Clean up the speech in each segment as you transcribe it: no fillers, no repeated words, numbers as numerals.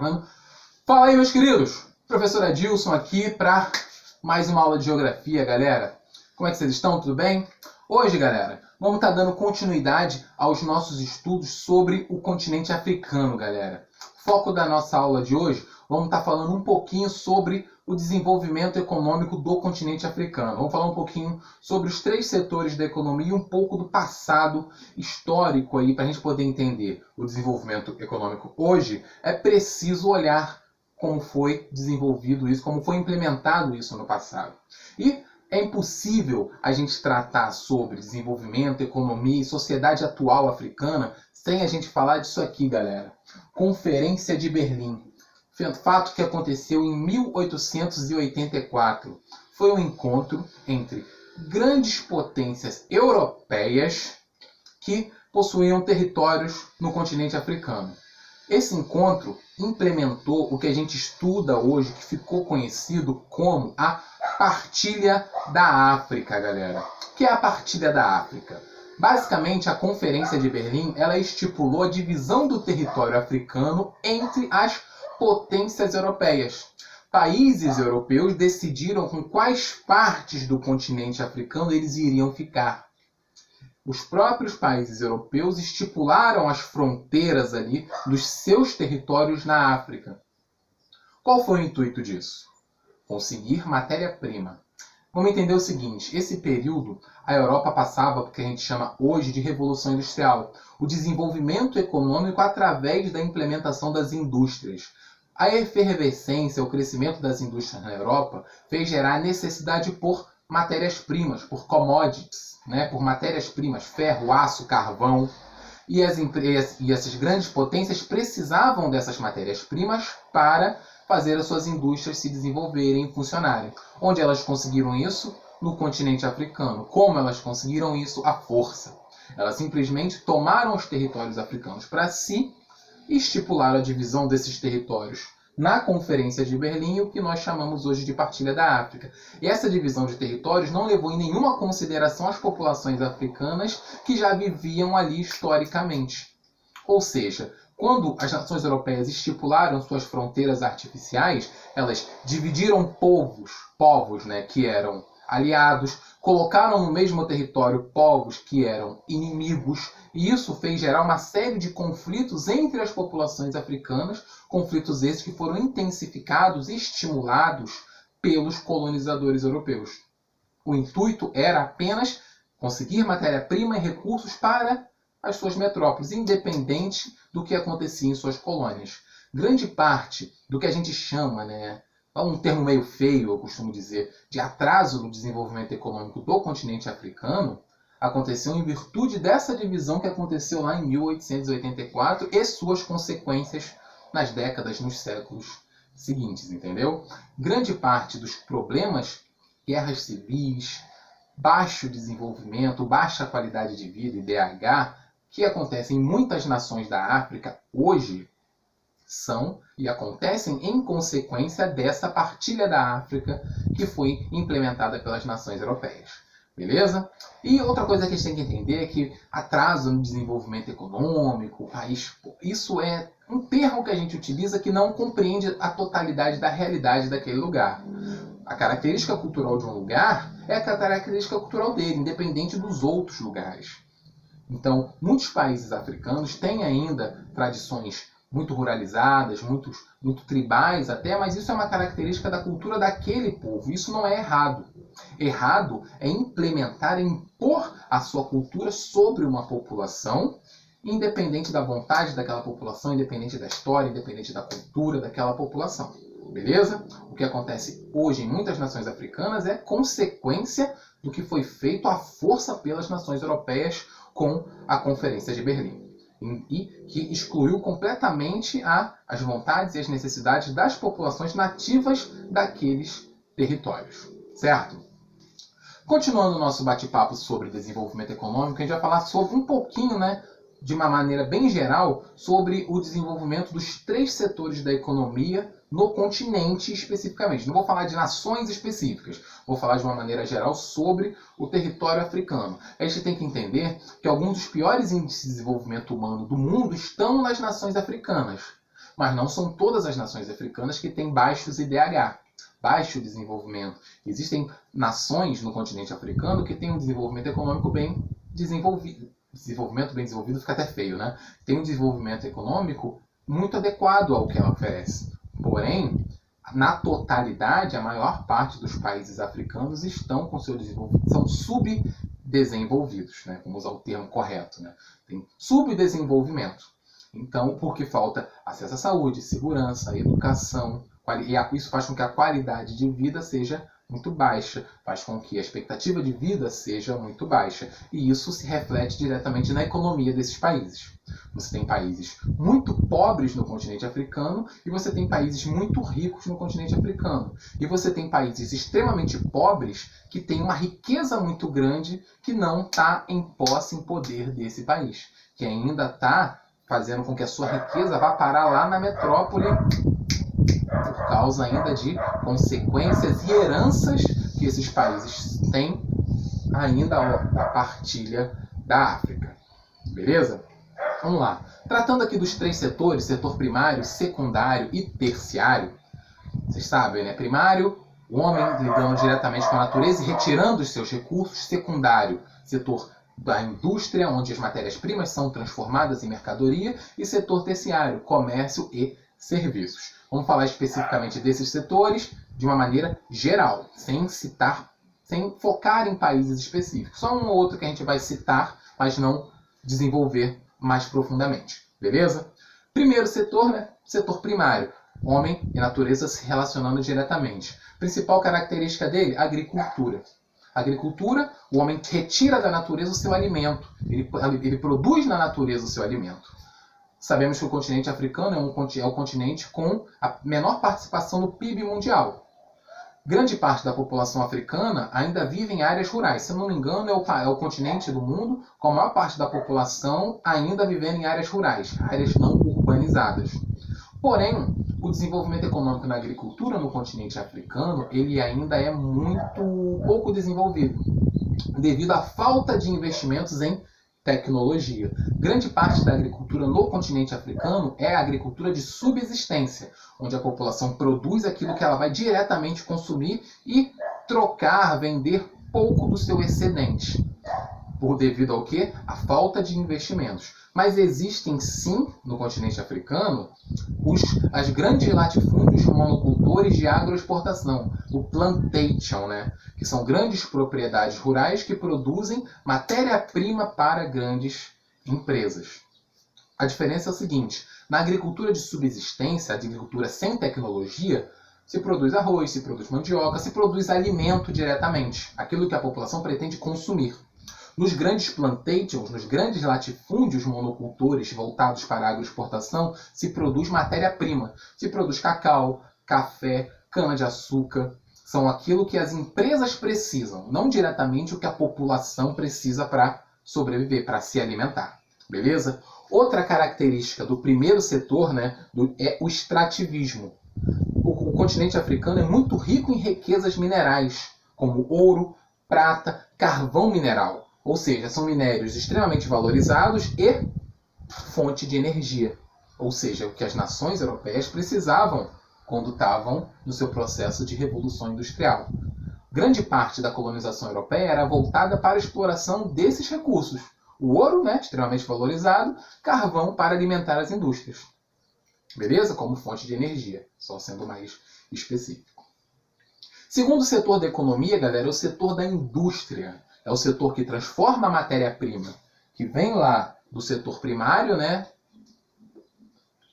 gravando. Fala aí, meus queridos! Professor Adilson aqui para mais uma aula de geografia, galera. Como é que vocês estão? Tudo bem? Hoje, galera, vamos estar dando continuidade aos nossos estudos sobre o continente africano, galera. Foco da nossa aula de hoje, vamos estar falando um pouquinho sobre o desenvolvimento econômico do continente africano. Vamos falar um pouquinho sobre os 3 setores da economia e um pouco do passado histórico aí para a gente poder entender o desenvolvimento econômico hoje. É preciso olhar como foi desenvolvido isso, como foi implementado isso no passado. E é impossível a gente tratar sobre desenvolvimento, economia e sociedade atual africana sem a gente falar disso aqui, galera. Conferência de Berlim. Fato que aconteceu em 1884. Foi um encontro entre grandes potências europeias que possuíam territórios no continente africano. Esse encontro implementou o que a gente estuda hoje, que ficou conhecido como a Partilha da África, galera. O que é a Partilha da África? Basicamente, a Conferência de Berlim ela estipulou a divisão do território africano entre as potências europeias. Países europeus decidiram com quais partes do continente africano eles iriam ficar. Os próprios países europeus estipularam as fronteiras ali dos seus territórios na África. Qual foi o intuito disso? Conseguir matéria-prima. Vamos entender o seguinte, esse período a Europa passava por que a gente chama hoje de Revolução Industrial, o desenvolvimento econômico através da implementação das indústrias. A efervescência, o crescimento das indústrias na Europa fez gerar necessidade por matérias-primas, por commodities, por matérias-primas, ferro, aço, carvão. E essas grandes potências precisavam dessas matérias-primas para fazer as suas indústrias se desenvolverem e funcionarem. Onde elas conseguiram isso? No continente africano. Como elas conseguiram isso? À força. Elas simplesmente tomaram os territórios africanos para si e estipularam a divisão desses territórios na Conferência de Berlim, o que nós chamamos hoje de Partilha da África. E essa divisão de territórios não levou em nenhuma consideração as populações africanas que já viviam ali historicamente. Ou seja, quando as nações europeias estipularam suas fronteiras artificiais, elas dividiram povos que eram aliados, colocaram no mesmo território povos que eram inimigos, e isso fez gerar uma série de conflitos entre as populações africanas, conflitos esses que foram intensificados e estimulados pelos colonizadores europeus. O intuito era apenas conseguir matéria-prima e recursos para as suas metrópoles, independente do que acontecia em suas colônias. Grande parte do que a gente chama, um termo meio feio, eu costumo dizer, de atraso no desenvolvimento econômico do continente africano, aconteceu em virtude dessa divisão que aconteceu lá em 1884 e suas consequências nas décadas, nos séculos seguintes, entendeu? Grande parte dos problemas, guerras civis, baixo desenvolvimento, baixa qualidade de vida, IDH, que acontecem em muitas nações da África hoje, são e acontecem em consequência dessa partilha da África que foi implementada pelas nações europeias. Beleza? E outra coisa que a gente tem que entender é que atraso no desenvolvimento econômico, isso é um termo que a gente utiliza que não compreende a totalidade da realidade daquele lugar. A característica cultural de um lugar é a característica cultural dele, independente dos outros lugares. Então, muitos países africanos têm ainda tradições muito ruralizadas, muito tribais até, mas isso é uma característica da cultura daquele povo. Isso não é errado. Errado é implementar, impor a sua cultura sobre uma população, independente da vontade daquela população, independente da história, independente da cultura daquela população. Beleza? O que acontece hoje em muitas nações africanas é consequência do que foi feito à força pelas nações europeias com a Conferência de Berlim. E que excluiu completamente as vontades e as necessidades das populações nativas daqueles territórios. Certo? Continuando o nosso bate-papo sobre desenvolvimento econômico, a gente vai falar sobre um pouquinho, de uma maneira bem geral, sobre o desenvolvimento dos 3 setores da economia no continente especificamente. Não vou falar de nações específicas, vou falar de uma maneira geral sobre o território africano. A gente tem que entender que alguns dos piores índices de desenvolvimento humano do mundo estão nas nações africanas. Mas não são todas as nações africanas que têm baixos IDH, baixo desenvolvimento. Existem nações no continente africano que têm um desenvolvimento econômico bem desenvolvido. Desenvolvimento bem desenvolvido fica até feio, né? Tem um desenvolvimento econômico muito adequado ao que ela oferece. Porém, na totalidade, a maior parte dos países africanos estão com seu desenvolvimento, são subdesenvolvidos, né? Vamos usar o termo correto, né? Tem subdesenvolvimento. Então, porque falta acesso à saúde, segurança, educação, e isso faz com que a qualidade de vida seja muito baixa, faz com que a expectativa de vida seja muito baixa. E isso se reflete diretamente na economia desses países. Você tem países muito pobres no continente africano e você tem países muito ricos no continente africano. E você tem países extremamente pobres que têm uma riqueza muito grande que não está em posse, em poder desse país, que ainda está fazendo com que a sua riqueza vá parar lá na metrópole por causa ainda de consequências e heranças que esses países têm ainda da partilha da África. Beleza? Vamos lá. Tratando aqui dos 3 setores, setor primário, secundário e terciário. Vocês sabem, né? Primário, o homem lidando diretamente com a natureza e retirando os seus recursos. Secundário, setor da indústria, onde as matérias-primas são transformadas em mercadoria. E setor terciário, comércio e serviços. Vamos falar especificamente desses setores de uma maneira geral, sem focar em países específicos. Só um ou outro que a gente vai citar, mas não desenvolver mais profundamente. Beleza? Primeiro setor, né? Setor primário. Homem e natureza se relacionando diretamente. Principal característica dele, agricultura. Agricultura, o homem retira da natureza o seu alimento. Ele produz na natureza o seu alimento. Sabemos que o continente africano é o continente com a menor participação no PIB mundial. Grande parte da população africana ainda vive em áreas rurais. Se eu não me engano, é o continente do mundo com a maior parte da população ainda vivendo em áreas rurais, áreas não urbanizadas. Porém, o desenvolvimento econômico na agricultura no continente africano ele ainda é muito pouco desenvolvido, devido à falta de investimentos em tecnologia. Grande parte da agricultura no continente africano é a agricultura de subsistência, onde a população produz aquilo que ela vai diretamente consumir e trocar, vender pouco do seu excedente. Devido ao quê? A falta de investimentos. Mas existem sim, no continente africano, as grandes latifúndios monocultores de agroexportação, o plantation, né? Que são grandes propriedades rurais que produzem matéria-prima para grandes empresas. A diferença é o seguinte, na agricultura de subsistência, a agricultura sem tecnologia, se produz arroz, se produz mandioca, se produz alimento diretamente, aquilo que a população pretende consumir. Nos grandes plantations, nos grandes latifúndios monocultores voltados para a agroexportação, se produz matéria-prima. Se produz cacau, café, cana-de-açúcar. São aquilo que as empresas precisam, não diretamente o que a população precisa para sobreviver, para se alimentar. Beleza? Outra característica do primeiro setor, né, é o extrativismo. O continente africano é muito rico em riquezas minerais, como ouro, prata, carvão mineral. Ou seja, são minérios extremamente valorizados e fonte de energia. Ou seja, o que as nações europeias precisavam quando estavam no seu processo de revolução industrial. Grande parte da colonização europeia era voltada para a exploração desses recursos. O ouro, né, extremamente valorizado, carvão para alimentar as indústrias. Beleza? Como fonte de energia, só sendo mais específico. Segundo setor da economia, galera, é o setor da indústria. É o setor que transforma a matéria-prima, que vem lá do setor primário, né,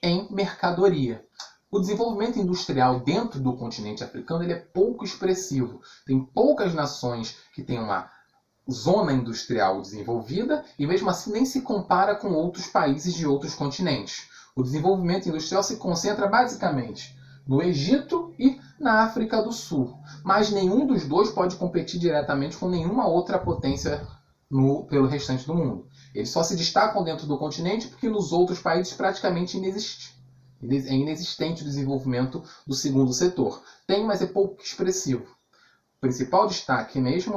em mercadoria. O desenvolvimento industrial dentro do continente africano ele é pouco expressivo. Tem poucas nações que têm uma zona industrial desenvolvida e mesmo assim nem se compara com outros países de outros continentes. O desenvolvimento industrial se concentra basicamente no Egito e na África do Sul. Mas nenhum dos dois pode competir diretamente com nenhuma outra potência pelo restante do mundo. Eles só se destacam dentro do continente porque nos outros países praticamente é inexistente o desenvolvimento do segundo setor. Tem, mas é pouco expressivo. O principal destaque mesmo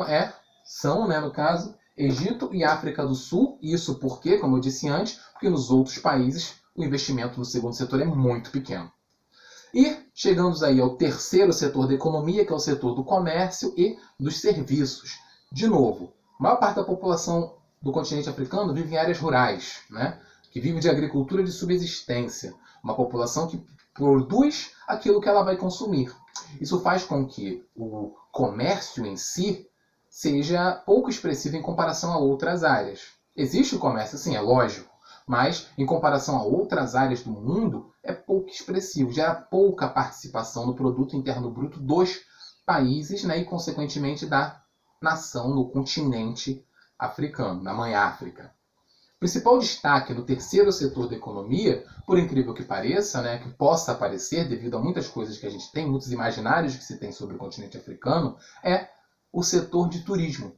são, né, no caso, Egito e África do Sul. Isso porque, como eu disse antes, porque nos outros países o investimento no segundo setor é muito pequeno. E chegamos aí ao terceiro setor da economia, que é o setor do comércio e dos serviços. De novo, a maior parte da população do continente africano vive em áreas rurais, né? Que vive de agricultura de subsistência. Uma população que produz aquilo que ela vai consumir. Isso faz com que o comércio em si seja pouco expressivo em comparação a outras áreas. Existe o comércio, sim, é lógico, mas em comparação a outras áreas do mundo é pouco expressivo, gera pouca participação no produto interno bruto dos países, né, e consequentemente da nação no continente africano, na mãe África. O principal destaque no terceiro setor da economia, por incrível que pareça, né, que possa parecer devido a muitas coisas que a gente tem, muitos imaginários que se tem sobre o continente africano, é o setor de turismo.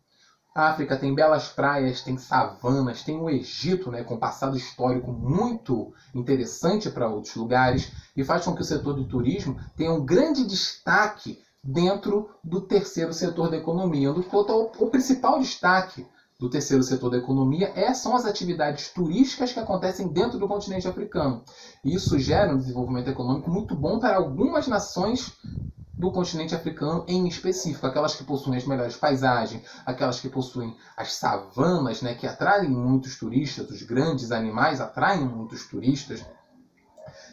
A África tem belas praias, tem savanas, tem o Egito, né, com passado histórico muito interessante para outros lugares, e faz com que o setor de turismo tenha um grande destaque dentro do terceiro setor da economia. O principal destaque do terceiro setor da economia são as atividades turísticas que acontecem dentro do continente africano. E isso gera um desenvolvimento econômico muito bom para algumas nações do continente africano em específico, aquelas que possuem as melhores paisagens, aquelas que possuem as savanas, né, que atraem muitos turistas, os grandes animais atraem muitos turistas.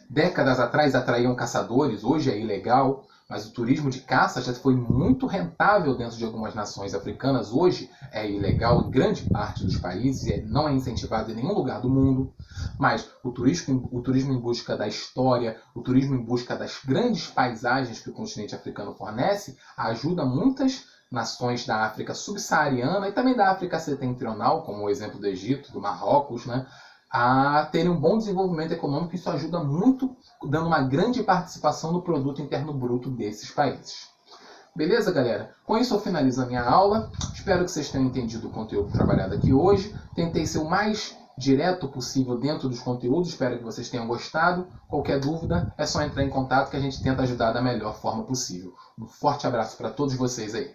Décadas atrás atraíam caçadores, hoje é ilegal, mas o turismo de caça já foi muito rentável dentro de algumas nações africanas. Hoje é ilegal em grande parte dos países e não é incentivado em nenhum lugar do mundo. Mas o turismo em busca da história, o turismo em busca das grandes paisagens que o continente africano fornece, ajuda muitas nações da África subsaariana e também da África setentrional, como o exemplo do Egito, do Marrocos, né, a terem um bom desenvolvimento econômico. Isso ajuda muito, dando uma grande participação no produto interno bruto desses países. Beleza, galera? Com isso eu finalizo a minha aula. Espero que vocês tenham entendido o conteúdo trabalhado aqui hoje. Tentei ser o mais direto possível dentro dos conteúdos. Espero que vocês tenham gostado. Qualquer dúvida é só entrar em contato que a gente tenta ajudar da melhor forma possível. Um forte abraço para todos vocês aí.